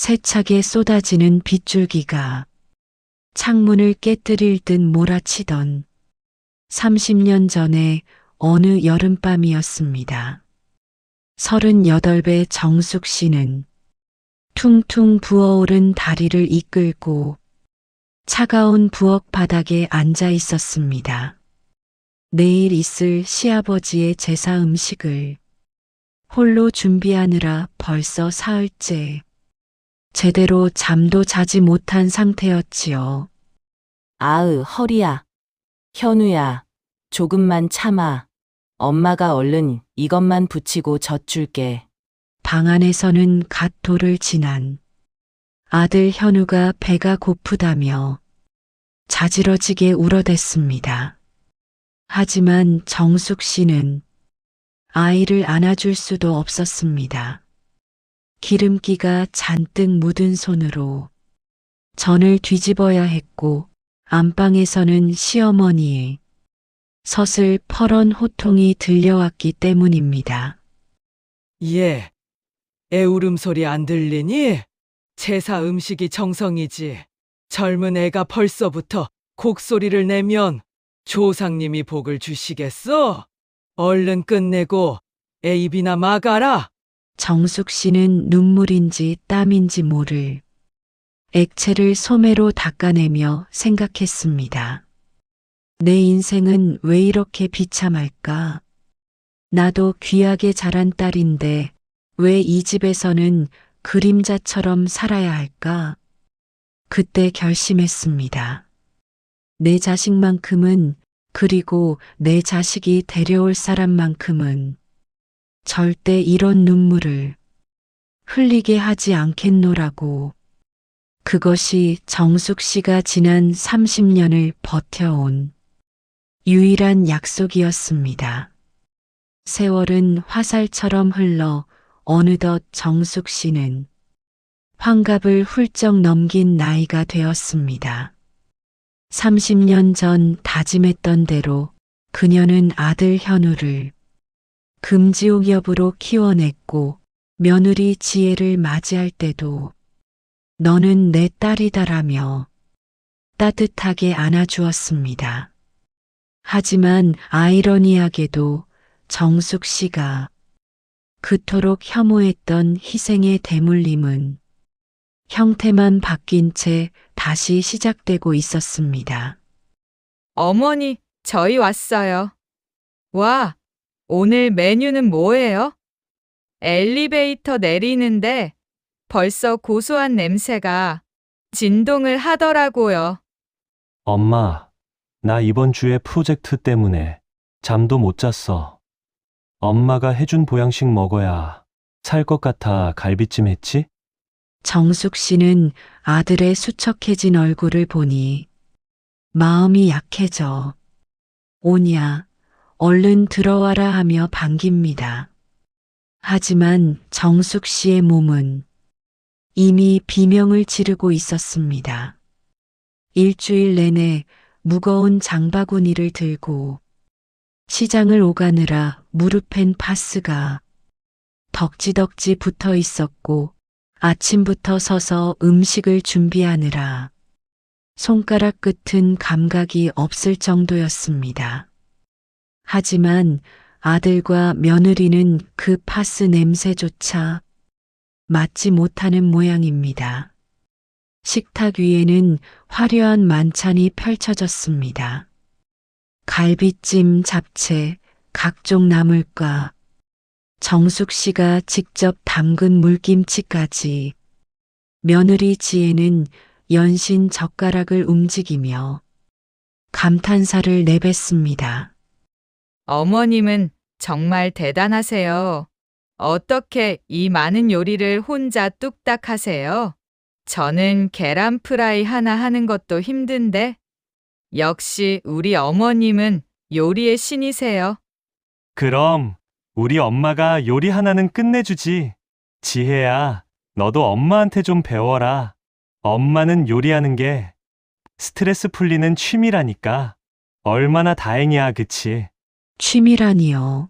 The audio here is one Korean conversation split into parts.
세차게 쏟아지는 빗줄기가 창문을 깨뜨릴 듯 몰아치던 30년 전의 어느 여름밤이었습니다. 38배 정숙 씨는 퉁퉁 부어오른 다리를 이끌고 차가운 부엌 바닥에 앉아 있었습니다. 내일 있을 시아버지의 제사 음식을 홀로 준비하느라 벌써 사흘째 제대로 잠도 자지 못한 상태였지요. 아으, 허리야. 현우야, 조금만 참아. 엄마가 얼른 이것만 붙이고 젖 줄게. 방 안에서는 갓 돌을 지난 아들 현우가 배가 고프다며 자지러지게 울어댔습니다. 하지만 정숙 씨는 아이를 안아줄 수도 없었습니다. 기름기가 잔뜩 묻은 손으로 전을 뒤집어야 했고 안방에서는 시어머니의 서슬퍼런 호통이 들려왔기 때문입니다. 예, 애 울음소리 안 들리니? 제사 음식이 정성이지. 젊은 애가 벌써부터 곡소리를 내면 조상님이 복을 주시겠어? 얼른 끝내고 애 입이나 막아라. 정숙 씨는 눈물인지 땀인지 모를 액체를 소매로 닦아내며 생각했습니다. 내 인생은 왜 이렇게 비참할까? 나도 귀하게 자란 딸인데 왜 이 집에서는 그림자처럼 살아야 할까? 그때 결심했습니다. 내 자식만큼은, 그리고 내 자식이 데려올 사람만큼은 절대 이런 눈물을 흘리게 하지 않겠노라고. 그것이 정숙 씨가 지난 30년을 버텨온 유일한 약속이었습니다. 세월은 화살처럼 흘러 어느덧 정숙 씨는 환갑을 훌쩍 넘긴 나이가 되었습니다. 30년 전 다짐했던 대로 그녀는 아들 현우를 금지옥엽으로 키워냈고 며느리 지혜를 맞이할 때도 너는 내 딸이다라며 따뜻하게 안아주었습니다. 하지만 아이러니하게도 정숙 씨가 그토록 혐오했던 희생의 대물림은 형태만 바뀐 채 다시 시작되고 있었습니다. 어머니, 저희 왔어요. 와, 오늘 메뉴는 뭐예요? 엘리베이터 내리는데 벌써 고소한 냄새가 진동을 하더라고요. 엄마, 나 이번 주에 프로젝트 때문에 잠도 못 잤어. 엄마가 해준 보양식 먹어야 살 것 같아 갈비찜 했지? 정숙 씨는 아들의 수척해진 얼굴을 보니 마음이 약해져 오냐, 얼른 들어와라 하며 반깁니다. 하지만 정숙 씨의 몸은 이미 비명을 지르고 있었습니다. 일주일 내내 무거운 장바구니를 들고 시장을 오가느라 무릎엔 파스가 덕지덕지 붙어 있었고 아침부터 서서 음식을 준비하느라 손가락 끝은 감각이 없을 정도였습니다. 하지만 아들과 며느리는 그 파스 냄새조차 맡지 못하는 모양입니다. 식탁 위에는 화려한 만찬이 펼쳐졌습니다. 갈비찜, 잡채, 각종 나물과 정숙 씨가 직접 담근 물김치까지 며느리 지혜는 연신 젓가락을 움직이며 감탄사를 내뱉습니다. 어머님은 정말 대단하세요. 어떻게 이 많은 요리를 혼자 뚝딱 하세요? 저는 계란 프라이 하나 하는 것도 힘든데 역시 우리 어머님은 요리의 신이세요. 그럼 우리 엄마가 요리 하나는 끝내주지. 지혜야, 너도 엄마한테 좀 배워라. 엄마는 요리하는 게 스트레스 풀리는 취미라니까. 얼마나 다행이야, 그치? 취미라니요.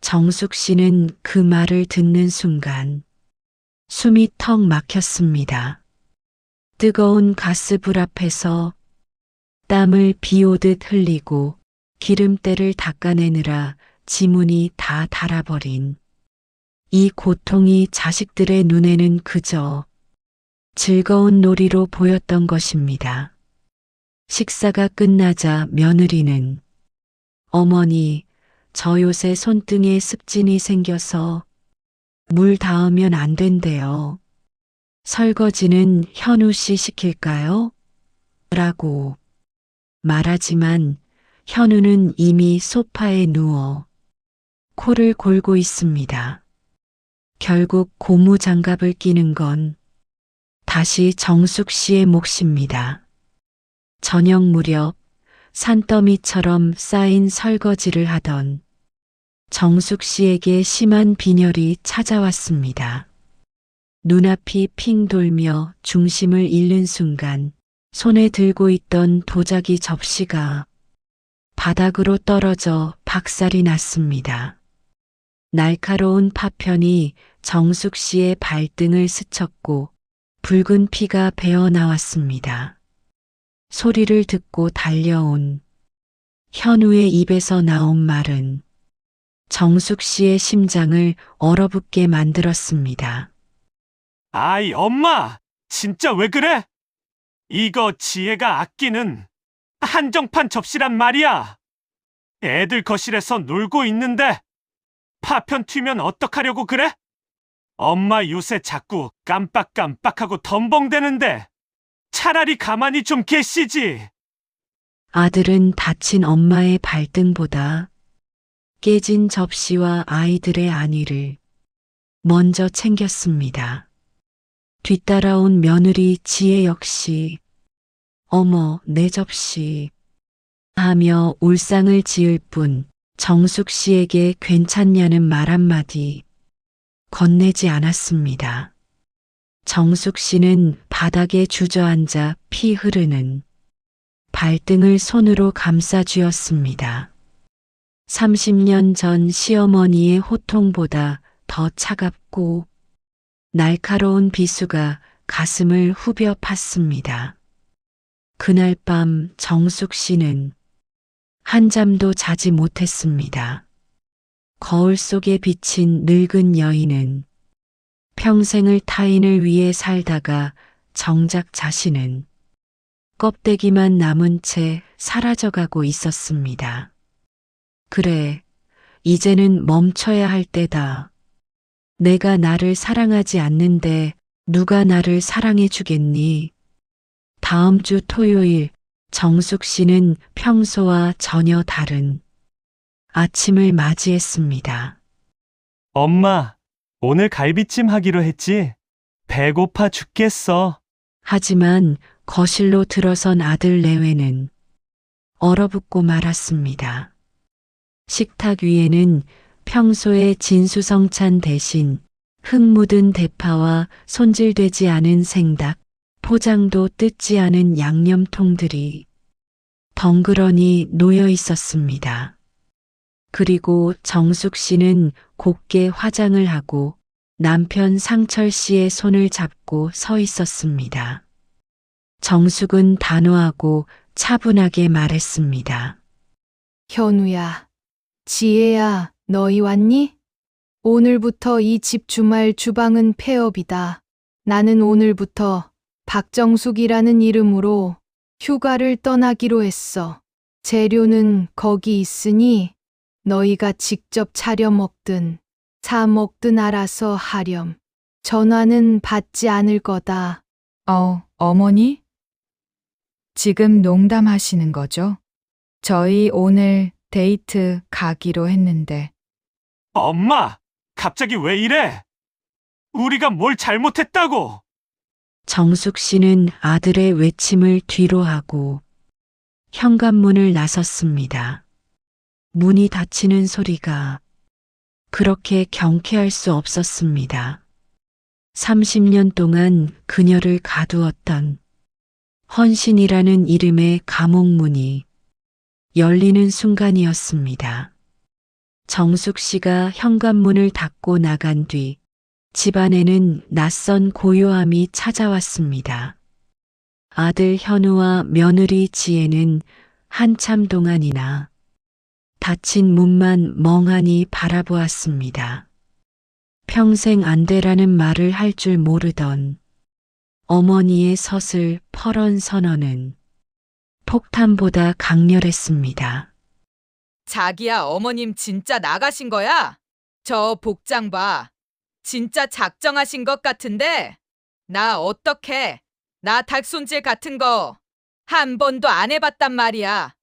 정숙 씨는 그 말을 듣는 순간 숨이 턱 막혔습니다. 뜨거운 가스불 앞에서 땀을 비 오듯 흘리고 기름때를 닦아내느라 지문이 다 닳아버린 이 고통이 자식들의 눈에는 그저 즐거운 놀이로 보였던 것입니다. 식사가 끝나자 며느리는 어머니, 저 요새 손등에 습진이 생겨서 물 닿으면 안 된대요. 설거지는 현우 씨 시킬까요? 라고 말하지만 현우는 이미 소파에 누워 코를 골고 있습니다. 결국 고무 장갑을 끼는 건 다시 정숙 씨의 몫입니다. 저녁 무렵 산더미처럼 쌓인 설거지를 하던 정숙 씨에게 심한 빈혈이 찾아왔습니다. 눈앞이 핑 돌며 중심을 잃는 순간 손에 들고 있던 도자기 접시가 바닥으로 떨어져 박살이 났습니다. 날카로운 파편이 정숙 씨의 발등을 스쳤고 붉은 피가 배어 나왔습니다. 소리를 듣고 달려온 현우의 입에서 나온 말은 정숙 씨의 심장을 얼어붙게 만들었습니다. 아이, 엄마! 진짜 왜 그래? 이거 지혜가 아끼는 한정판 접시란 말이야. 애들 거실에서 놀고 있는데 파편 튀면 어떡하려고 그래? 엄마 요새 자꾸 깜빡깜빡하고 덤벙대는데 차라리 가만히 좀 계시지. 아들은 다친 엄마의 발등보다 깨진 접시와 아이들의 안위를 먼저 챙겼습니다. 뒤따라온 며느리 지혜 역시 어머, 내 접시 하며 울상을 지을 뿐 정숙 씨에게 괜찮냐는 말 한마디 건네지 않았습니다. 정숙 씨는 바닥에 주저앉아 피 흐르는 발등을 손으로 감싸 쥐었습니다. 30년 전 시어머니의 호통보다 더 차갑고 날카로운 비수가 가슴을 후벼 팠습니다. 그날 밤 정숙 씨는 한잠도 자지 못했습니다. 거울 속에 비친 늙은 여인은 평생을 타인을 위해 살다가 정작 자신은 껍데기만 남은 채 사라져가고 있었습니다. 그래, 이제는 멈춰야 할 때다. 내가 나를 사랑하지 않는데 누가 나를 사랑해 주겠니? 다음 주 토요일 정숙 씨는 평소와 전혀 다른 아침을 맞이했습니다. 엄마, 오늘 갈비찜 하기로 했지? 배고파 죽겠어. 하지만 거실로 들어선 아들 내외는 얼어붙고 말았습니다. 식탁 위에는 평소의 진수성찬 대신 흙 묻은 대파와 손질되지 않은 생닭, 포장도 뜯지 않은 양념통들이 덩그러니 놓여 있었습니다. 그리고 정숙 씨는 곱게 화장을 하고 남편 상철 씨의 손을 잡고 서 있었습니다. 정숙은 단호하고 차분하게 말했습니다. 현우야, 지혜야, 너희 왔니? 오늘부터 이 집 주말 주방은 폐업이다. 나는 오늘부터 박정숙이라는 이름으로 휴가를 떠나기로 했어. 재료는 거기 있으니 너희가 직접 차려 먹든 사 먹든 알아서 하렴. 전화는 받지 않을 거다. 어머니? 지금 농담하시는 거죠? 저희 오늘 데이트 가기로 했는데. 엄마, 갑자기 왜 이래? 우리가 뭘 잘못했다고? 정숙 씨는 아들의 외침을 뒤로하고 현관문을 나섰습니다. 문이 닫히는 소리가 그렇게 경쾌할 수 없었습니다. 30년 동안 그녀를 가두었던 헌신이라는 이름의 감옥문이 열리는 순간이었습니다. 정숙 씨가 현관문을 닫고 나간 뒤 집안에는 낯선 고요함이 찾아왔습니다. 아들 현우와 며느리 지혜는 한참 동안이나 닫힌 문만 멍하니 바라보았습니다. 평생 안 되라는 말을 할 줄 모르던 어머니의 서슬 퍼런 선언은 폭탄보다 강렬했습니다. 자기야, 어머님 진짜 나가신 거야? 저 복장 봐. 진짜 작정하신 것 같은데? 나 어떡해? 나 닭손질 같은 거 한 번도 안 해봤단 말이야.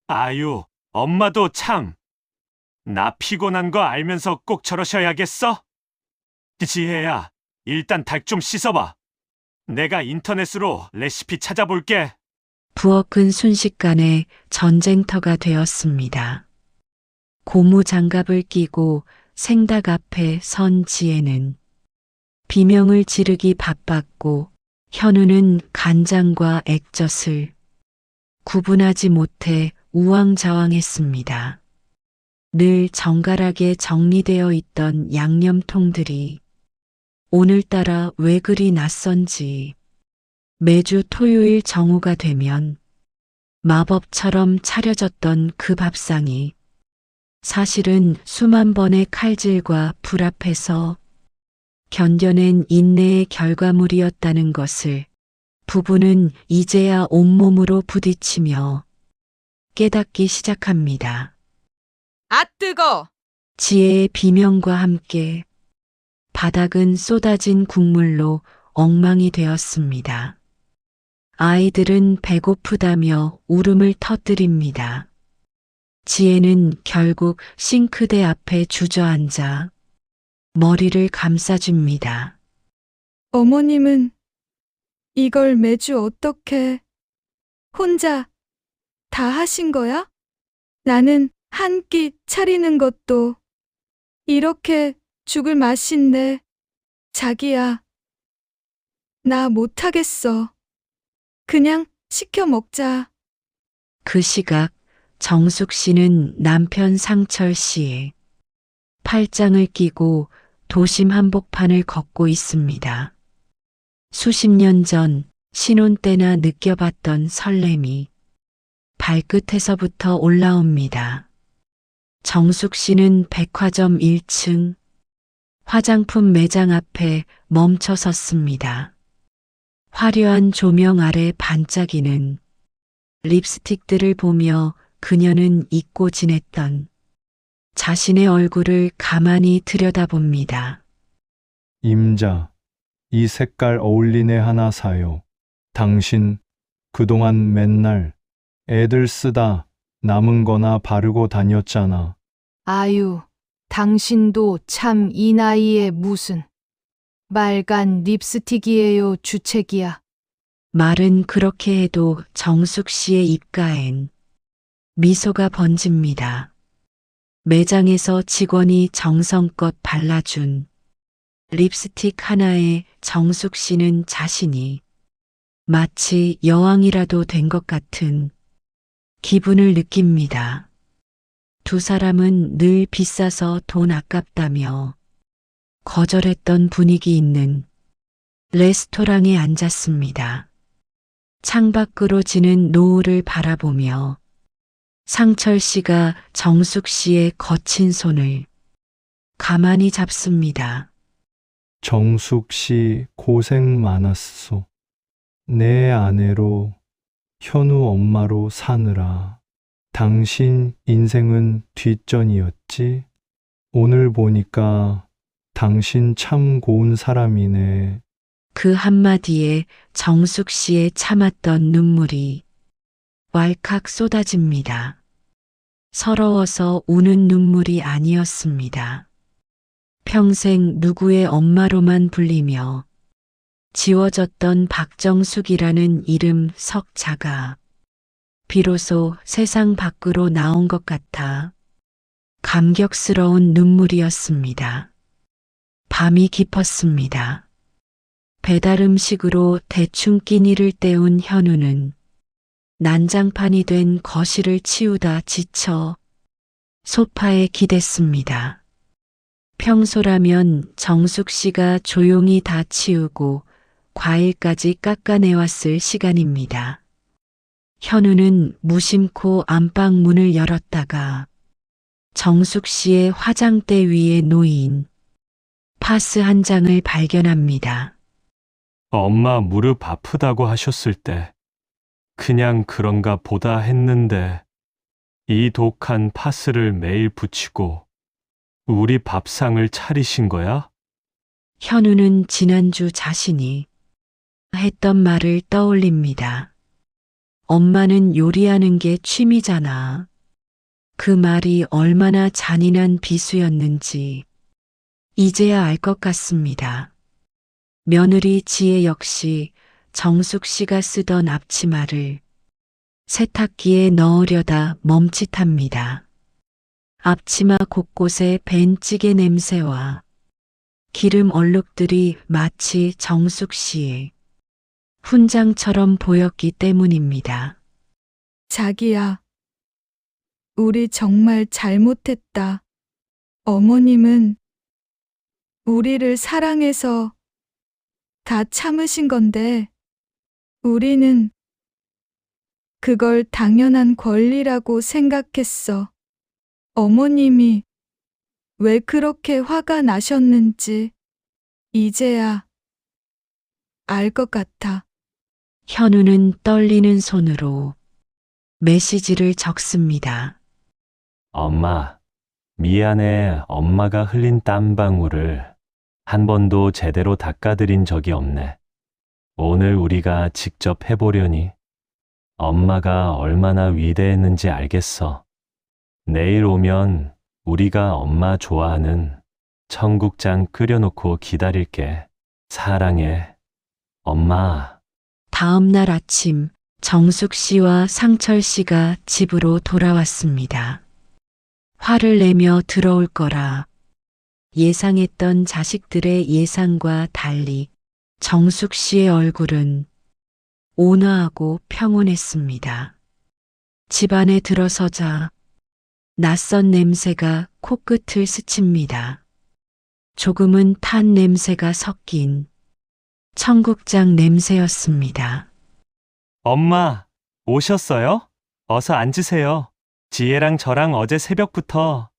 아유, 엄마도 참. 나 피곤한 거 알면서 꼭 저러셔야겠어? 지혜야, 일단 닭 좀 씻어봐. 내가 인터넷으로 레시피 찾아볼게. 부엌은 순식간에 전쟁터가 되었습니다. 고무 장갑을 끼고 생닭 앞에 선 지혜는 비명을 지르기 바빴고 현우는 간장과 액젓을 구분하지 못해 우왕좌왕했습니다. 늘 정갈하게 정리되어 있던 양념통들이 오늘따라 왜 그리 낯선지 매주 토요일 정오가 되면 마법처럼 차려졌던 그 밥상이 사실은 수만 번의 칼질과 불 앞에서 견뎌낸 인내의 결과물이었다는 것을 부부는 이제야 온몸으로 부딪히며 깨닫기 시작합니다. 아, 뜨거! 지혜의 비명과 함께 바닥은 쏟아진 국물로 엉망이 되었습니다. 아이들은 배고프다며 울음을 터뜨립니다. 지혜는 결국 싱크대 앞에 주저앉아 머리를 감싸줍니다. 어머님은 이걸 매주 어떻게 혼자 다 하신 거야? 나는 한 끼 차리는 것도 이렇게 죽을 맛인데 자기야, 나 못하겠어. 그냥 시켜 먹자. 그 시각 정숙 씨는 남편 상철 씨의 팔짱을 끼고 도심 한복판을 걷고 있습니다. 수십 년 전 신혼 때나 느껴봤던 설렘이 발끝에서부터 올라옵니다. 정숙 씨는 백화점 1층 화장품 매장 앞에 멈춰 섰습니다. 화려한 조명 아래 반짝이는 립스틱들을 보며 그녀는 잊고 지냈던 자신의 얼굴을 가만히 들여다봅니다. 임자, 이 색깔 어울리네 하나 사요. 당신 그동안 맨날 애들 쓰다 남은 거나 바르고 다녔잖아. 아유, 당신도 참 이 나이에 무슨 빨간 립스틱이에요, 주책이야. 말은 그렇게 해도 정숙 씨의 입가엔 미소가 번집니다. 매장에서 직원이 정성껏 발라준 립스틱 하나에 정숙 씨는 자신이 마치 여왕이라도 된 것 같은 기분을 느낍니다. 두 사람은 늘 비싸서 돈 아깝다며 거절했던 분위기 있는 레스토랑에 앉았습니다. 창밖으로 지는 노을을 바라보며 상철 씨가 정숙 씨의 거친 손을 가만히 잡습니다. 정숙 씨 고생 많았어. 내 아내로 현우 엄마로 사느라 당신 인생은 뒷전이었지? 오늘 보니까 당신 참 고운 사람이네. 그 한마디에 정숙 씨의 참았던 눈물이 왈칵 쏟아집니다. 서러워서 우는 눈물이 아니었습니다. 평생 누구의 엄마로만 불리며 지워졌던 박정숙이라는 이름 석자가 비로소 세상 밖으로 나온 것 같아 감격스러운 눈물이었습니다. 밤이 깊었습니다. 배달 음식으로 대충 끼니를 때운 현우는 난장판이 된 거실을 치우다 지쳐 소파에 기댔습니다. 평소라면 정숙 씨가 조용히 다 치우고 과일까지 깎아내왔을 시간입니다. 현우는 무심코 안방 문을 열었다가 정숙 씨의 화장대 위에 놓인 파스 한 장을 발견합니다. 엄마 무릎 아프다고 하셨을 때 그냥 그런가 보다 했는데 이 독한 파스를 매일 붙이고 우리 밥상을 차리신 거야? 현우는 지난주 자신이 했던 말을 떠올립니다. 엄마는 요리하는 게 취미잖아. 그 말이 얼마나 잔인한 비수였는지 이제야 알 것 같습니다. 며느리 지혜 역시 정숙 씨가 쓰던 앞치마를 세탁기에 넣으려다 멈칫합니다. 앞치마 곳곳에 밴 찌개 냄새와 기름 얼룩들이 마치 정숙 씨의 훈장처럼 보였기 때문입니다. 자기야, 우리 정말 잘못했다. 어머님은 우리를 사랑해서 다 참으신 건데, 우리는 그걸 당연한 권리라고 생각했어. 어머님이 왜 그렇게 화가 나셨는지 이제야 알 것 같아. 현우는 떨리는 손으로 메시지를 적습니다. 엄마, 미안해. 엄마가 흘린 땀방울을 한 번도 제대로 닦아드린 적이 없네. 오늘 우리가 직접 해보려니 엄마가 얼마나 위대했는지 알겠어. 내일 오면 우리가 엄마 좋아하는 청국장 끓여놓고 기다릴게. 사랑해, 엄마. 다음 날 아침 정숙 씨와 상철 씨가 집으로 돌아왔습니다. 화를 내며 들어올 거라 예상했던 자식들의 예상과 달리 정숙 씨의 얼굴은 온화하고 평온했습니다. 집 안에 들어서자 낯선 냄새가 코끝을 스칩니다. 조금은 탄 냄새가 섞인 청국장 냄새였습니다. 엄마, 오셨어요? 어서 앉으세요. 지혜랑 저랑 어제 새벽부터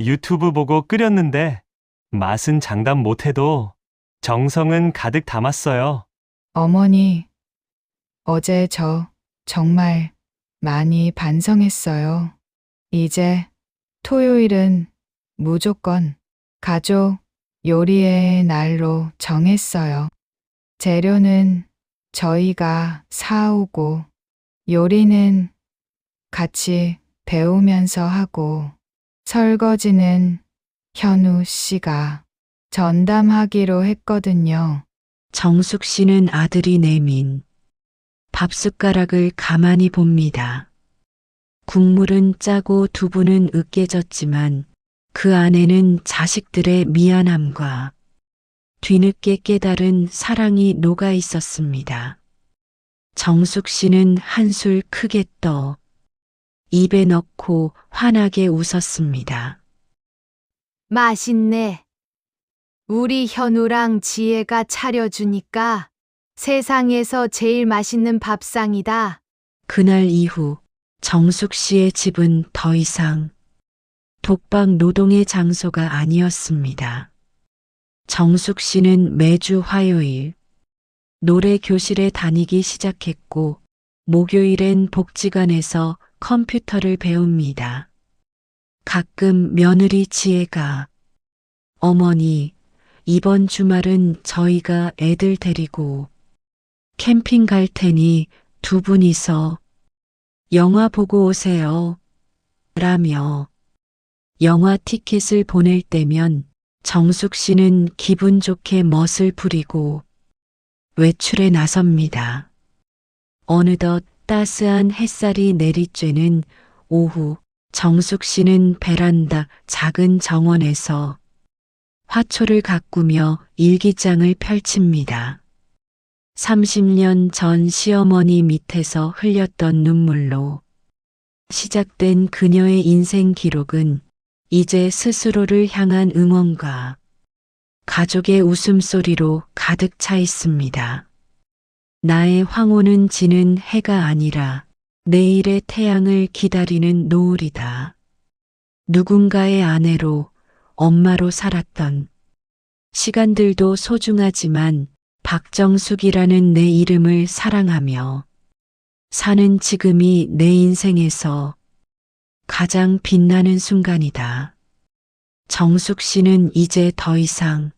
유튜브 보고 끓였는데 맛은 장담 못해도 정성은 가득 담았어요. 어머니, 어제 저 정말 많이 반성했어요. 이제 토요일은 무조건 가족 요리의 날로 정했어요. 재료는 저희가 사오고 요리는 같이 배우면서 하고 설거지는 현우 씨가 전담하기로 했거든요. 정숙 씨는 아들이 내민 밥숟가락을 가만히 봅니다. 국물은 짜고 두부는 으깨졌지만 그 안에는 자식들의 미안함과 뒤늦게 깨달은 사랑이 녹아 있었습니다. 정숙 씨는 한술 크게 떠 입에 넣고 환하게 웃었습니다. 맛있네. 우리 현우랑 지혜가 차려주니까 세상에서 제일 맛있는 밥상이다. 그날 이후 정숙 씨의 집은 더 이상 독박 노동의 장소가 아니었습니다. 정숙 씨는 매주 화요일 노래 교실에 다니기 시작했고 목요일엔 복지관에서 컴퓨터를 배웁니다. 가끔 며느리 지혜가 어머니, 이번 주말은 저희가 애들 데리고 캠핑 갈 테니 두 분이서 영화 보고 오세요. 라며 영화 티켓을 보낼 때면 정숙 씨는 기분 좋게 멋을 부리고 외출에 나섭니다. 어느덧 따스한 햇살이 내리쬐는 오후 정숙 씨는 베란다 작은 정원에서 화초를 가꾸며 일기장을 펼칩니다. 30년 전 시어머니 밑에서 흘렸던 눈물로 시작된 그녀의 인생 기록은 이제 스스로를 향한 응원과 가족의 웃음소리로 가득 차 있습니다. 나의 황혼은 지는 해가 아니라 내일의 태양을 기다리는 노을이다. 누군가의 아내로, 엄마로 살았던 시간들도 소중하지만 박정숙이라는 내 이름을 사랑하며 사는 지금이 내 인생에서 가장 빛나는 순간이다. 정숙 씨는 이제 더 이상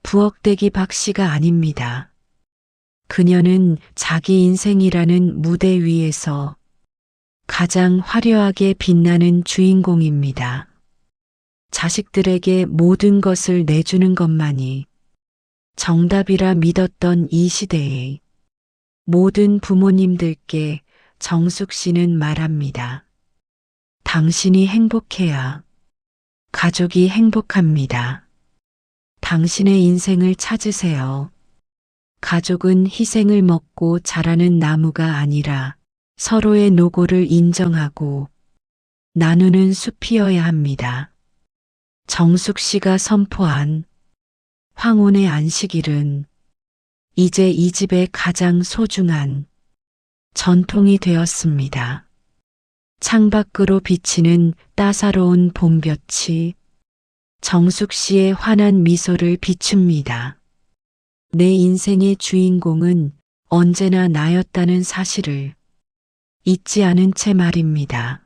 부엌대기 박 씨가 아닙니다. 그녀는 자기 인생이라는 무대 위에서 가장 화려하게 빛나는 주인공입니다. 자식들에게 모든 것을 내주는 것만이 정답이라 믿었던 이 시대에 모든 부모님들께 정숙 씨는 말합니다. 당신이 행복해야 가족이 행복합니다. 당신의 인생을 찾으세요. 가족은 희생을 먹고 자라는 나무가 아니라 서로의 노고를 인정하고 나누는 숲이어야 합니다. 정숙 씨가 선포한 황혼의 안식일은 이제 이 집의 가장 소중한 전통이 되었습니다. 창밖으로 비치는 따사로운 봄볕이 정숙 씨의 환한 미소를 비춥니다. 내 인생의 주인공은 언제나 나였다는 사실을 잊지 않은 채 말입니다.